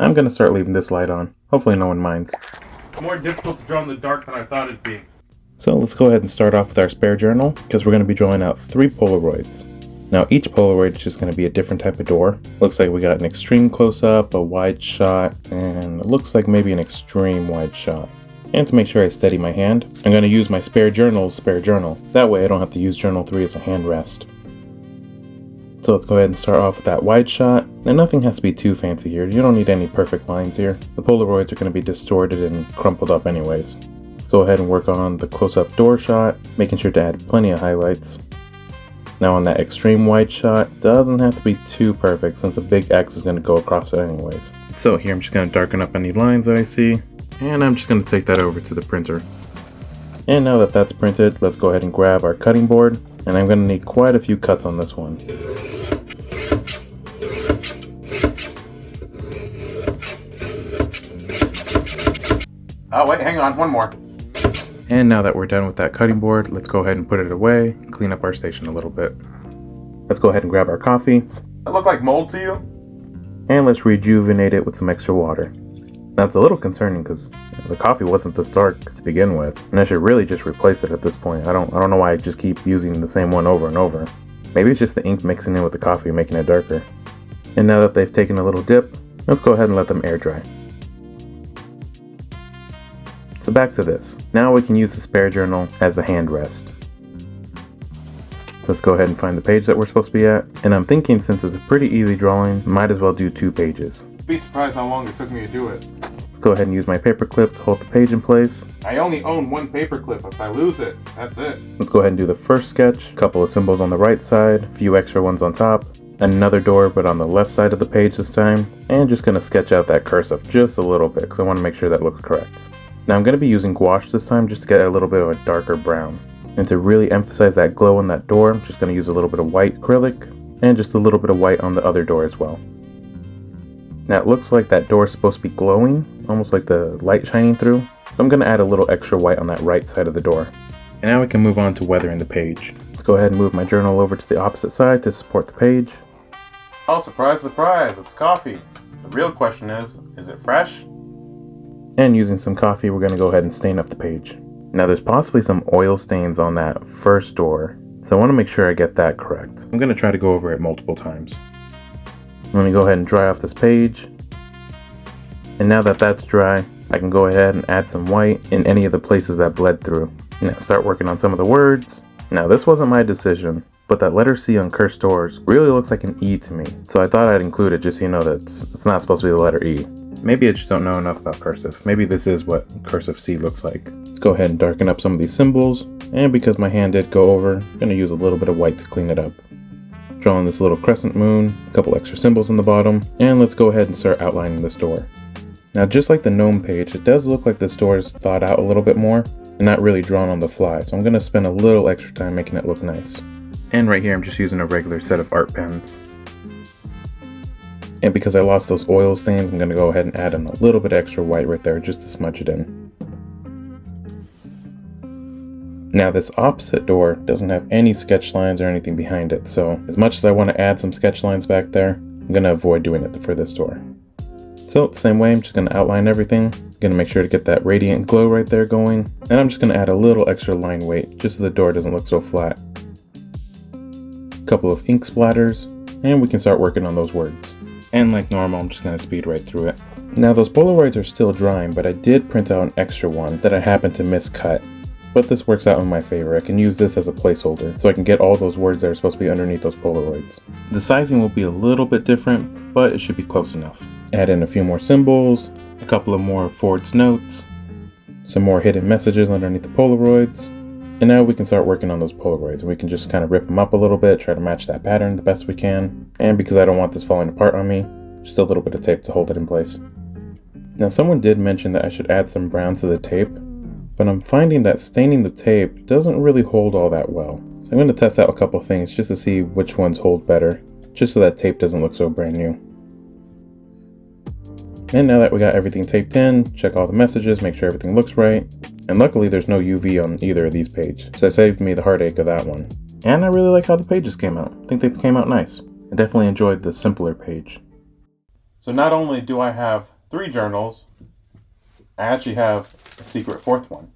I'm going to start leaving this light on. Hopefully no one minds. It's more difficult to draw in the dark than I thought it'd be. So let's go ahead and start off with our spare journal, because we're going to be drawing out 3 Polaroids. Now each Polaroid is just going to be a different type of door. Looks like we got an extreme close-up, a wide shot, and it looks like maybe an extreme wide shot. And to make sure I steady my hand, I'm going to use my spare journal. That way I don't have to use journal 3 as a hand rest. So let's go ahead and start off with that wide shot. And nothing has to be too fancy here. You don't need any perfect lines here. The Polaroids are going to be distorted and crumpled up anyways. Let's go ahead and work on the close-up door shot, making sure to add plenty of highlights. Now on that extreme wide shot, doesn't have to be too perfect since a big X is going to go across it anyways. So here I'm just going to darken up any lines that I see, and I'm just going to take that over to the printer. And now that that's printed, let's go ahead and grab our cutting board, and I'm going to need quite a few cuts on this one. Oh wait, hang on, one more. And now that we're done with that cutting board, let's go ahead and put it away, clean up our station a little bit. Let's go ahead and grab our coffee. That look like mold to you? And let's rejuvenate it with some extra water. Now it's a little concerning because the coffee wasn't this dark to begin with, and I should really just replace it at this point. I don't know why I just keep using the same one over and over. Maybe it's just the ink mixing in with the coffee making it darker. And now that they've taken a little dip, let's go ahead and let them air dry. So back to this. Now we can use the spare journal as a hand rest. Let's go ahead and find the page that we're supposed to be at. And I'm thinking since it's a pretty easy drawing, might as well do 2 pages. Be surprised how long it took me to do it. Let's go ahead and use my paper clip to hold the page in place. I only own 1 paper clip. If I lose it, that's it. Let's go ahead and do the first sketch. A couple of symbols on the right side, a few extra ones on top. Another door, but on the left side of the page this time. And just gonna sketch out that cursive just a little bit because I want to make sure that looks correct. Now I'm going to be using gouache this time just to get a little bit of a darker brown. And to really emphasize that glow on that door, I'm just going to use a little bit of white acrylic and just a little bit of white on the other door as well. Now it looks like that door is supposed to be glowing, almost like the light shining through. So I'm going to add a little extra white on that right side of the door. And now we can move on to weathering the page. Let's go ahead and move my journal over to the opposite side to support the page. Oh, surprise, surprise, it's coffee. The real question is it fresh? And using some coffee, we're going to go ahead and stain up the page. Now there's possibly some oil stains on that first door, so I want to make sure I get that correct. I'm going to try to go over it multiple times. Let me go ahead and dry off this page. And now that that's dry, I can go ahead and add some white in any of the places that bled through. Now start working on some of the words. Now this wasn't my decision, but that letter C on cursed doors really looks like an E to me. So I thought I'd include it just so you know that it's not supposed to be the letter E. Maybe I just don't know enough about cursive. Maybe this is what cursive C looks like. Let's go ahead and darken up some of these symbols. And because my hand did go over, I'm going to use a little bit of white to clean it up. Drawing this little crescent moon, a couple extra symbols on the bottom, and let's go ahead and start outlining this door. Now just like the gnome page, it does look like this door is thought out a little bit more and not really drawn on the fly. So I'm going to spend a little extra time making it look nice. And right here I'm just using a regular set of art pens. And because I lost those oil stains, I'm going to go ahead and add in a little bit extra white right there just to smudge it in. Now this opposite door doesn't have any sketch lines or anything behind it, so as much as I want to add some sketch lines back there, I'm going to avoid doing it for this door. So same way, I'm just going to outline everything. Going to make sure to get that radiant glow right there going, and I'm just going to add a little extra line weight just so the door doesn't look so flat. A couple of ink splatters, and we can start working on those words. And like normal, I'm just going to speed right through it. Now those Polaroids are still drying, but I did print out an extra one that I happened to miscut. But this works out in my favor. I can use this as a placeholder, so I can get all those words that are supposed to be underneath those Polaroids. The sizing will be a little bit different, but it should be close enough. Add in a few more symbols, a couple of more forwards notes, some more hidden messages underneath the Polaroids. And now we can start working on those Polaroids. We can just kind of rip them up a little bit, try to match that pattern the best we can. And because I don't want this falling apart on me, just a little bit of tape to hold it in place. Now someone did mention that I should add some brown to the tape, but I'm finding that staining the tape doesn't really hold all that well. So I'm going to test out a couple things just to see which ones hold better, just so that tape doesn't look so brand new. And now that we got everything taped in, check all the messages, make sure everything looks right. And luckily there's no UV on either of these pages, so it saved me the heartache of that one. And I really like how the pages came out. I think they came out nice. I definitely enjoyed the simpler page. So not only do I have 3 journals, I actually have a secret 4th one.